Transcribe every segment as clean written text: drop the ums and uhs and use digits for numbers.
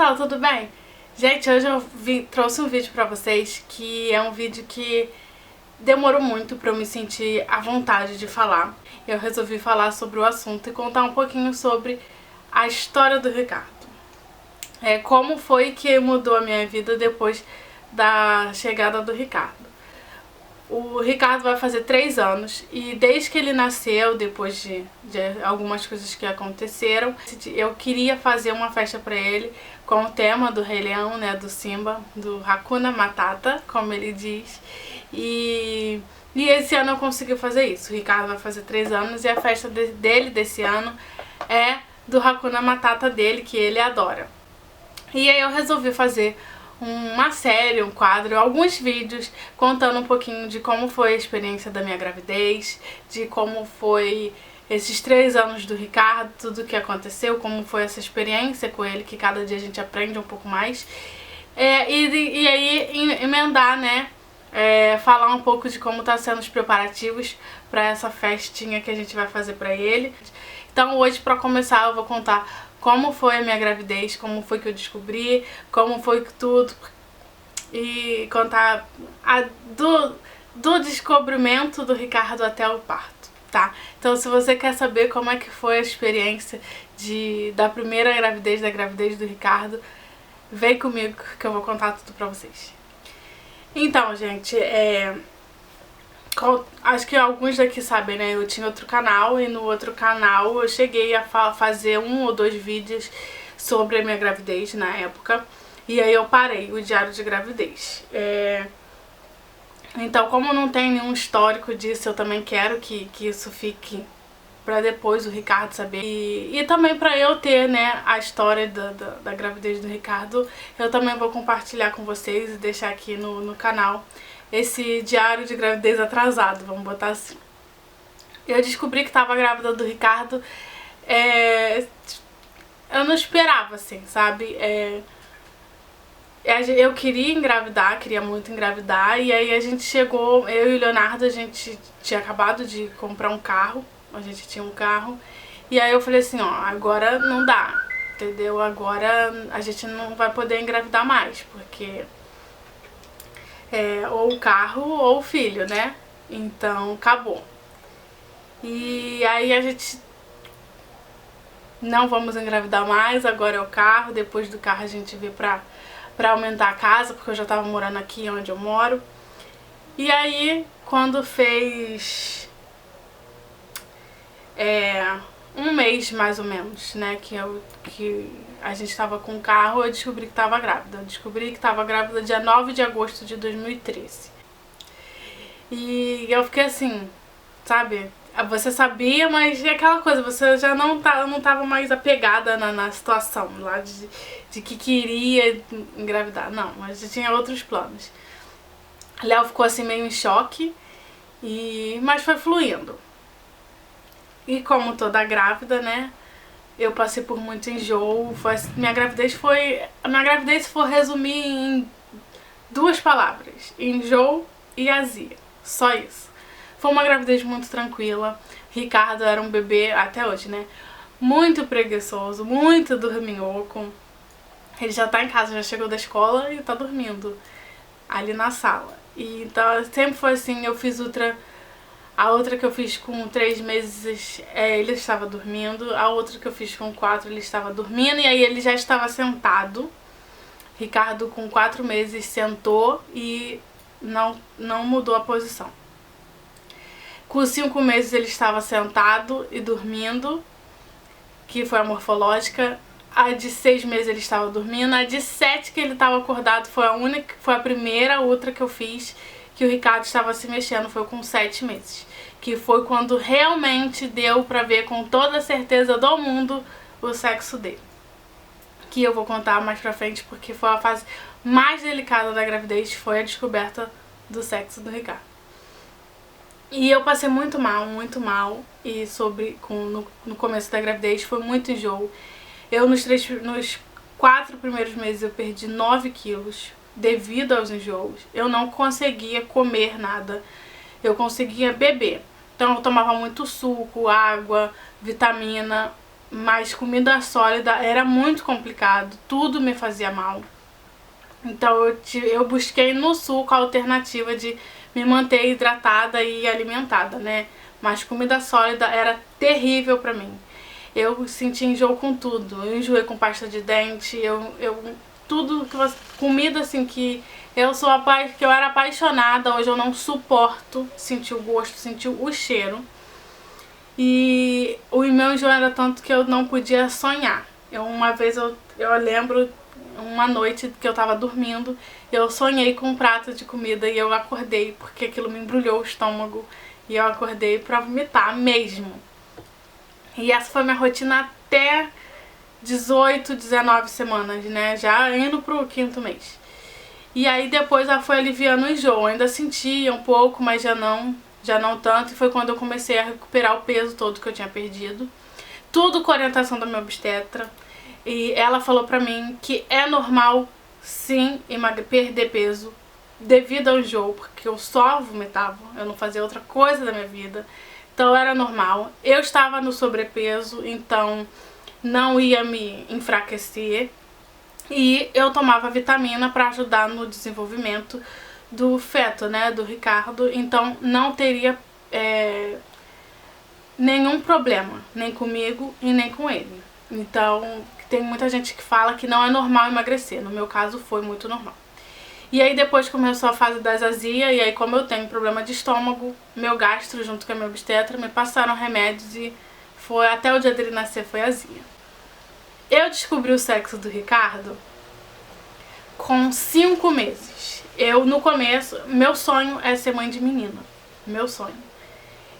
pessoal, tudo bem? Gente, hoje eu trouxe um vídeo pra vocês que é um vídeo que demorou muito pra eu me sentir à vontade de falar. Eu resolvi falar sobre o assunto e contar um pouquinho sobre a história do Ricardo. Como foi que mudou a minha vida depois da chegada do Ricardo. O Ricardo vai fazer 3 anos e desde que ele nasceu, depois de algumas coisas que aconteceram, eu queria fazer uma festa pra ele com o tema do Rei Leão, né, do Simba, do Hakuna Matata, como ele diz. E esse ano eu consegui fazer isso. O Ricardo vai fazer 3 anos e a festa dele desse ano é do Hakuna Matata dele, que ele adora. E aí eu resolvi fazer uma série, um quadro, alguns vídeos contando um pouquinho de como foi a experiência da minha gravidez, de como foi esses 3 anos do Ricardo, tudo o que aconteceu, como foi essa experiência com ele, que cada dia a gente aprende um pouco mais. E aí emendar, né, falar um pouco de como tá sendo os preparativos para essa festinha que a gente vai fazer para ele. Então hoje, para começar, eu vou contar como foi a minha gravidez, como foi que eu descobri, como foi tudo, e contar do descobrimento do Ricardo até o parto, tá? Então se você quer saber como é que foi a experiência da primeira gravidez, da gravidez do Ricardo, vem comigo que eu vou contar tudo pra vocês. Então, gente, acho que alguns daqui sabem, né? Eu tinha outro canal e no outro canal eu cheguei a fazer 1 ou 2 vídeos sobre a minha gravidez na época. E aí eu parei o diário de gravidez. Então, como não tem nenhum histórico disso, eu também quero que isso fique pra depois o Ricardo saber. E também pra eu ter, né, a história da gravidez do Ricardo, eu também vou compartilhar com vocês e deixar aqui no canal esse diário de gravidez atrasado, vamos botar assim. Eu descobri que tava grávida do Ricardo, eu não esperava, assim, sabe? Eu queria engravidar, queria muito engravidar, e aí a gente chegou, eu e o Leonardo, a gente tinha acabado de comprar um carro, a gente tinha um carro, e aí eu falei assim, ó, agora não dá, entendeu? Agora a gente não vai poder engravidar mais, porque ou o carro ou o filho, né? Então acabou. E aí a gente não vamos engravidar mais, agora é o carro, depois do carro a gente vê pra aumentar a casa, porque eu já tava morando aqui onde eu moro. E aí, quando fez 1 mês mais ou menos, né, que a gente tava com o carro, eu descobri que tava grávida. Eu descobri que tava grávida dia 9 de agosto de 2013. E eu fiquei assim, sabe? Você sabia, mas é aquela coisa, você já não tava mais apegada na situação lá de que queria engravidar. Não, mas já tinha outros planos. Léo ficou assim meio em choque, mas foi fluindo. E como toda grávida, né, eu passei por muito enjoo. A minha gravidez, se for resumir em 2 palavras, enjoo e azia. Só isso. Foi uma gravidez muito tranquila. Ricardo era um bebê, até hoje, né, muito preguiçoso, muito dorminhoco. Ele já tá em casa, já chegou da escola e tá dormindo ali na sala. E então sempre foi assim. Eu fiz a outra que eu fiz com 3 meses, ele estava dormindo. A outra que eu fiz com 4, ele estava dormindo. E aí ele já estava sentado. Ricardo com 4 meses sentou e não mudou a posição. Com 5 meses ele estava sentado e dormindo, que foi a morfológica. A de 6 meses ele estava dormindo. A de 7 que ele estava acordado foi a primeira outra que eu fiz que o Ricardo estava se mexendo, foi com 7 meses. Que foi quando realmente deu pra ver com toda a certeza do mundo o sexo dele. Que eu vou contar mais pra frente, porque foi a fase mais delicada da gravidez, foi a descoberta do sexo do Ricardo. E eu passei muito mal, e no começo da gravidez foi muito enjoo. Eu nos 4 primeiros meses eu perdi 9 quilos devido aos enjoos. Eu não conseguia comer nada, eu conseguia beber. Então eu tomava muito suco, água, vitamina, mas comida sólida era muito complicado, tudo me fazia mal. Então eu busquei no suco a alternativa de me manter hidratada e alimentada, né? Mas comida sólida era terrível pra mim. Eu senti enjoo com tudo. Eu enjoei com pasta de dente, tudo que comida assim que que eu era apaixonada, hoje eu não suporto sentir o gosto, sentir o cheiro. E o meu enjoo era tanto que eu não podia sonhar. Uma vez eu lembro uma noite que eu tava dormindo, eu sonhei com um prato de comida e eu acordei porque aquilo me embrulhou o estômago e eu acordei pra vomitar mesmo. E essa foi minha rotina até 18, 19 semanas, né? Já indo pro 5º mês. E aí depois ela foi aliviando o enjoo. Eu ainda sentia um pouco, mas já não tanto. E foi quando eu comecei a recuperar o peso todo que eu tinha perdido. Tudo com orientação da minha obstetra. E ela falou pra mim que é normal, sim, perder peso devido ao enjoo, porque eu só vomitava, eu não fazia outra coisa da minha vida. Então era normal. Eu estava no sobrepeso, então não ia me enfraquecer. E eu tomava vitamina para ajudar no desenvolvimento do feto, né, do Ricardo. Então não teria nenhum problema, nem comigo e nem com ele. Então tem muita gente que fala que não é normal emagrecer. No meu caso foi muito normal. E aí depois começou a fase das azias, e aí como eu tenho problema de estômago, meu gastro junto com a minha obstetra me passaram remédios e foi até o dia dele nascer foi azia. Eu descobri o sexo do Ricardo com 5 meses. No começo, meu sonho é ser mãe de menina. Meu sonho.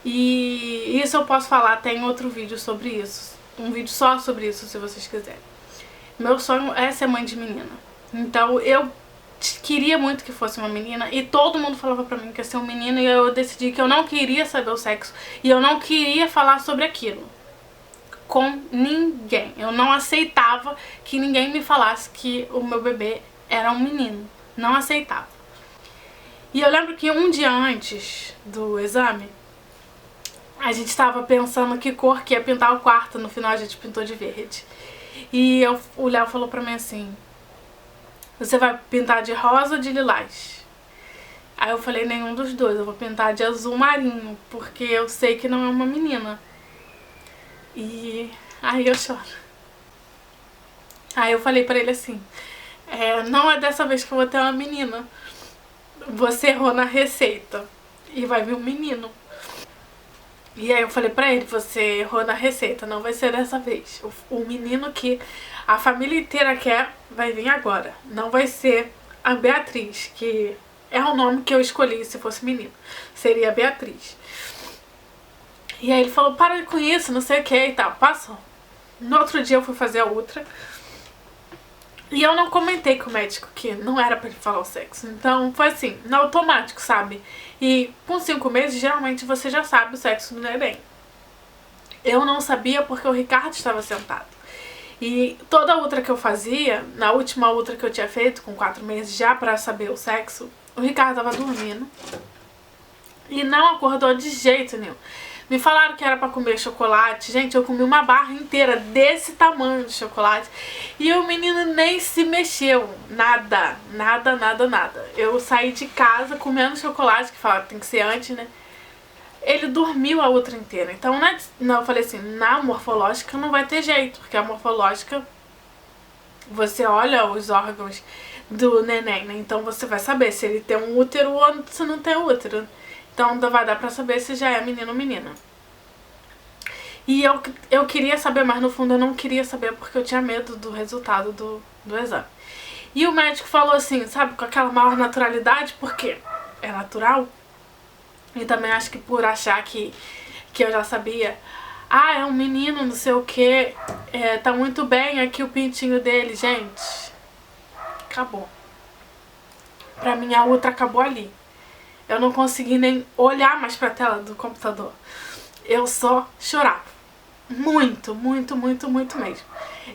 E isso eu posso falar, tem outro vídeo sobre isso. Um vídeo só sobre isso, se vocês quiserem. Meu sonho é ser mãe de menina. Então eu queria muito que fosse uma menina e todo mundo falava pra mim que ia ser um menino, e eu decidi que eu não queria saber o sexo e eu não queria falar sobre aquilo com ninguém. Eu não aceitava que ninguém me falasse que o meu bebê era um menino. Não aceitava. E eu lembro que um dia antes do exame, a gente tava pensando que cor que ia pintar o quarto. No final a gente pintou de verde. E o Léo falou pra mim assim: você vai pintar de rosa ou de lilás? Aí eu falei, nenhum dos dois, eu vou pintar de azul marinho, porque eu sei que não é uma menina. E aí eu choro. Aí eu falei pra ele assim, não é dessa vez que eu vou ter uma menina. Você errou na receita e vai vir um menino. E aí eu falei pra ele, você errou na receita, não vai ser dessa vez. O menino que a família inteira quer vai vir agora. Não vai ser a Beatriz, que é o nome que eu escolhi se fosse menino. Seria a Beatriz. E aí ele falou, para com isso, não sei o que e tal. Passou. No outro dia eu fui fazer a outra. E eu não comentei com o médico que não era pra ele falar o sexo. Então foi assim, no automático, sabe? E com 5 meses, geralmente você já sabe o sexo do neném. Eu não sabia porque o Ricardo estava sentado. E toda ultra que eu fazia, na última ultra que eu tinha feito, com 4 meses já pra saber o sexo, o Ricardo tava dormindo. E não acordou de jeito nenhum. Me falaram que era pra comer chocolate. Gente, eu comi uma barra inteira desse tamanho de chocolate. E o menino nem se mexeu. Nada, nada, nada, nada. Eu saí de casa comendo chocolate, que fala que tem que ser antes, né? Ele dormiu a outra inteira. Então, eu falei assim, na morfológica não vai ter jeito. Porque a morfológica, você olha os órgãos do neném, né? Então você vai saber se ele tem um útero ou se não tem útero. Então vai dar pra saber se já é menino ou menina. E eu queria saber, mas no fundo eu não queria saber porque eu tinha medo do resultado do exame. E o médico falou assim, sabe, com aquela maior naturalidade, porque é natural. E também acho que por achar que eu já sabia. Ah, é um menino, não sei o que, tá muito bem aqui o pintinho dele. Gente, acabou. Pra mim a outra acabou ali. Eu não consegui nem olhar mais pra tela do computador. Eu só chorava. Muito, muito, muito, muito mesmo.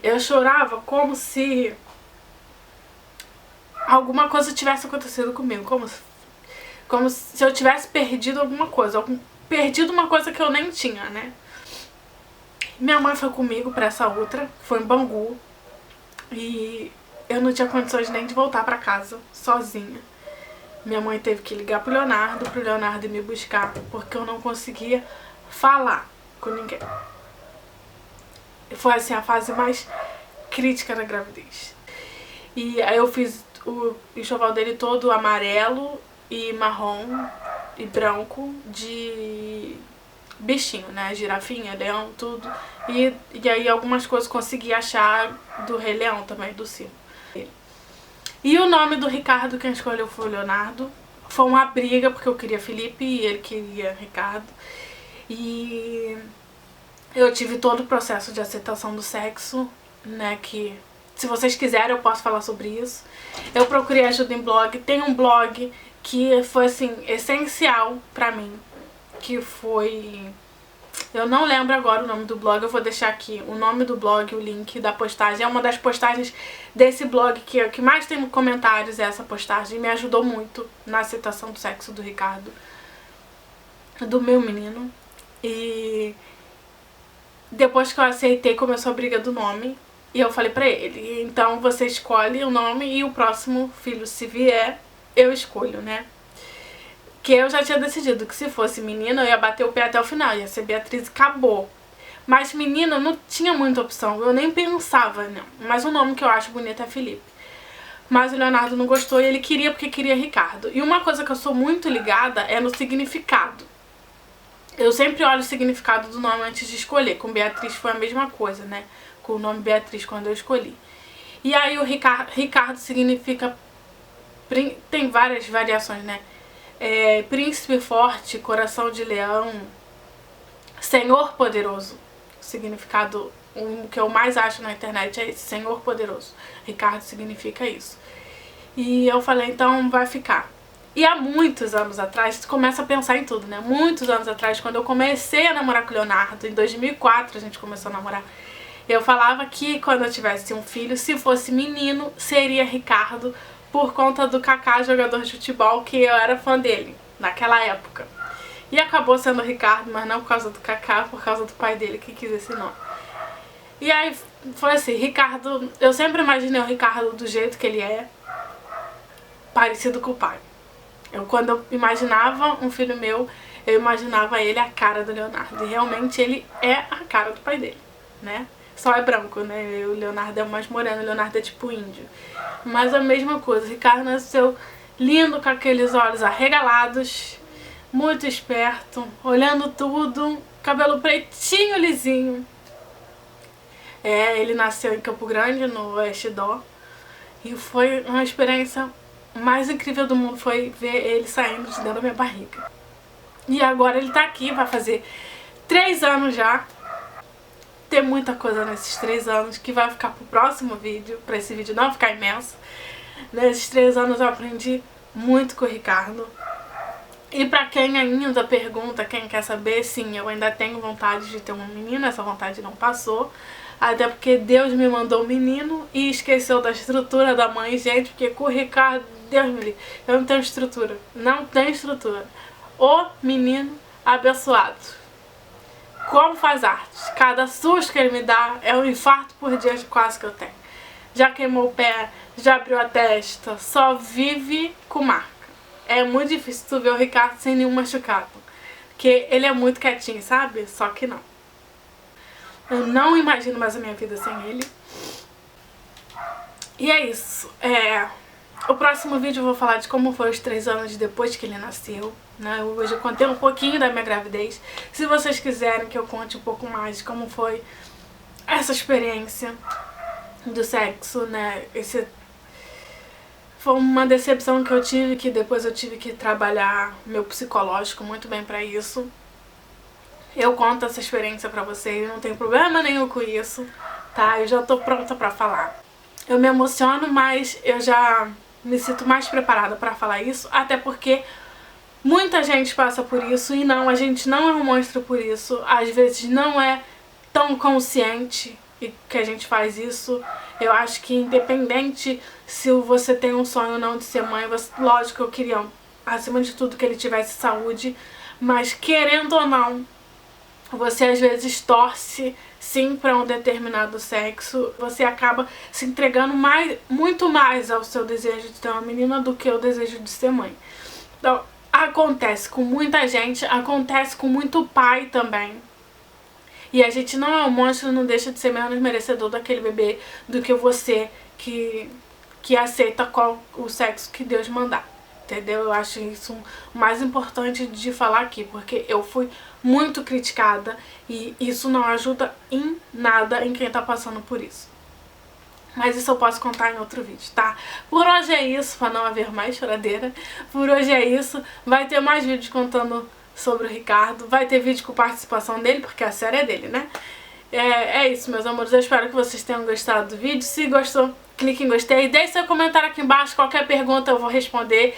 Eu chorava como se alguma coisa tivesse acontecido comigo. Como se eu tivesse perdido alguma coisa. Perdido uma coisa que eu nem tinha, né? Minha mãe foi comigo pra essa outra, foi em Bangu. E eu não tinha condições nem de voltar pra casa sozinha. Minha mãe teve que ligar pro Leonardo ir me buscar, porque eu não conseguia falar com ninguém. Foi assim a fase mais crítica da gravidez. E aí eu fiz o enxoval dele todo amarelo e marrom e branco de bichinho, né? Girafinha, leão, tudo. E aí algumas coisas consegui achar do Rei Leão também, do Simba. E o nome do Ricardo, quem escolheu foi o Leonardo. Foi uma briga, porque eu queria Felipe e ele queria Ricardo. E eu tive todo o processo de aceitação do sexo, né, que se vocês quiserem eu posso falar sobre isso. Eu procurei ajuda em blog, tem um blog que foi assim, essencial pra mim, que foi... Eu não lembro agora o nome do blog, eu vou deixar aqui o nome do blog, o link da postagem. É uma das postagens desse blog que mais tem comentários, é essa postagem. Me ajudou muito na aceitação do sexo do Ricardo, do meu menino. E depois que eu aceitei, começou a briga do nome. E eu falei pra ele, então você escolhe o nome e o próximo filho, se vier, eu escolho, né? Que eu já tinha decidido que se fosse menina eu ia bater o pé até o final, ia ser Beatriz e acabou. Mas menina não tinha muita opção, eu nem pensava, não. Mas o nome que eu acho bonito é Felipe. Mas o Leonardo não gostou e ele queria porque queria Ricardo. E uma coisa que eu sou muito ligada é no significado. Eu sempre olho o significado do nome antes de escolher. Com Beatriz foi a mesma coisa, né? Com o nome Beatriz quando eu escolhi. E aí o Ricardo significa... Tem várias variações, né? Príncipe forte, coração de leão, Senhor poderoso. O significado, o que eu mais acho na internet é esse, Senhor poderoso. Ricardo significa isso. E eu falei, então vai ficar. E há muitos anos atrás, tu começa a pensar em tudo, né? Muitos anos atrás, quando eu comecei a namorar com o Leonardo, em 2004 a gente começou a namorar, eu falava que quando eu tivesse um filho, se fosse menino, seria Ricardo, por conta do Kaká, jogador de futebol, que eu era fã dele, naquela época. E acabou sendo o Ricardo, mas não por causa do Kaká, por causa do pai dele que quis esse nome. E aí, foi assim, Ricardo, eu sempre imaginei o Ricardo do jeito que ele é, parecido com o pai. Quando eu imaginava um filho meu, eu imaginava ele a cara do Leonardo. E realmente ele é a cara do pai dele, né? Só é branco, né? O Leonardo é mais moreno, o Leonardo é tipo índio. Mas a mesma coisa, o Ricardo nasceu lindo, com aqueles olhos arregalados, muito esperto, olhando tudo, cabelo pretinho, lisinho. Ele nasceu em Campo Grande, no Oeste Dó, e foi uma experiência mais incrível do mundo, foi ver ele saindo de dentro da minha barriga. E agora ele tá aqui, vai fazer 3 anos já. Tem muita coisa nesses 3 anos que vai ficar pro próximo vídeo, pra esse vídeo não ficar imenso. Nesses 3 anos eu aprendi muito com o Ricardo. E pra quem ainda pergunta, quem quer saber, sim, eu ainda tenho vontade de ter um menino, essa vontade não passou. Até porque Deus me mandou um menino e esqueceu da estrutura da mãe, gente, porque com o Ricardo, Deus me livre, eu não tenho estrutura, não tenho estrutura. O menino abençoado. Como faz arte? Cada susto que ele me dá é um infarto por dia de quase que eu tenho. Já queimou o pé, já abriu a testa, só vive com marca. É muito difícil tu ver o Ricardo sem nenhum machucado. Porque ele é muito quietinho, sabe? Só que não. Eu não imagino mais a minha vida sem ele. E é isso. O próximo vídeo eu vou falar de como foi os 3 anos depois que ele nasceu, né? Hoje eu contei um pouquinho da minha gravidez. Se vocês quiserem que eu conte um pouco mais de como foi essa experiência do sexo, né? Foi uma decepção que eu tive, que depois eu tive que trabalhar meu psicológico muito bem pra isso. Eu conto essa experiência pra vocês, não tem problema nenhum com isso, tá? Eu já tô pronta pra falar. Eu me emociono, mas eu já me sinto mais preparada pra falar isso, até porque muita gente passa por isso e não, a gente não é um monstro por isso, às vezes não é tão consciente que a gente faz isso. Eu acho que independente se você tem um sonho ou não de ser mãe, lógico que eu queria, acima de tudo, que ele tivesse saúde, mas querendo ou não, você às vezes torce sim para um determinado sexo, você acaba se entregando muito mais ao seu desejo de ter uma menina do que o desejo de ser mãe. Então, acontece com muita gente, acontece com muito pai também. E a gente não é um monstro, não deixa de ser menos merecedor daquele bebê do que você que aceita o sexo que Deus mandar. Entendeu? Eu acho isso o mais importante de falar aqui, porque eu fui muito criticada e isso não ajuda em nada em quem tá passando por isso. Mas isso eu posso contar em outro vídeo, tá? Por hoje é isso, pra não haver mais choradeira. Por hoje é isso. Vai ter mais vídeos contando sobre o Ricardo. Vai ter vídeo com participação dele, porque a série é dele, né? É isso, meus amores. Eu espero que vocês tenham gostado do vídeo. Se gostou, clique em gostei. Deixe seu comentário aqui embaixo. Qualquer pergunta eu vou responder.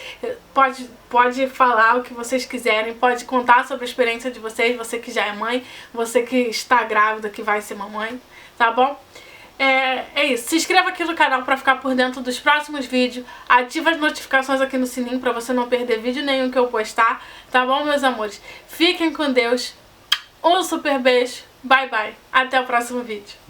Pode falar o que vocês quiserem. Pode contar sobre a experiência de vocês. Você que já é mãe. Você que está grávida, que vai ser mamãe. Tá bom? É isso. Se inscreva aqui no canal pra ficar por dentro dos próximos vídeos. Ativa as notificações aqui no sininho pra você não perder vídeo nenhum que eu postar. Tá bom, meus amores? Fiquem com Deus. Um super beijo. Bye, bye. Até o próximo vídeo.